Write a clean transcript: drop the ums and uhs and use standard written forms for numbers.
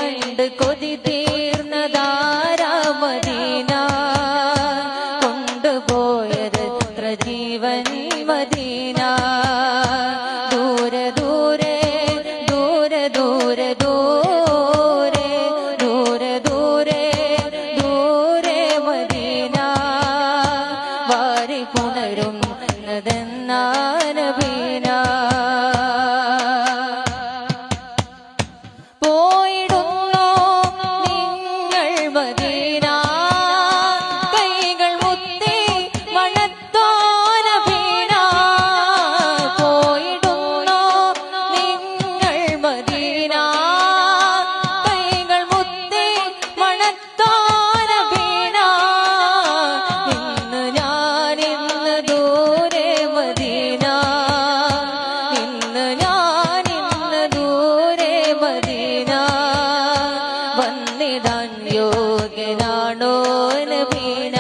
കണ്ട് കൊതി തീർന്നതാരാ മദീന കൊണ്ടുപോയത് എത്ര ജീവൻ മദീന ദൂരെ ദൂരെ ദൂരെ ദൂരെ ദൂരെ ദൂരെ ദൂരെ ദൂരെ മദീന വാരി പുണരുന്നതെന്നാ നബീന പോയിടുന്നു നിങ്ങൾ മദീന കൈകൾ മുത്തി മണത്തോ നബീന പോയിടുന്നു നിങ്ങൾ മദീന കൈകൾ മുത്തി മണത്തോ നബീന ഇന്ന് ഞാനിന്ന് ദൂരെ മദീന ഇന്ന് ഞാനിന്ന് ദൂരെ മദീന വന്നിടാൻ യോഗ്യനാണോ നബീന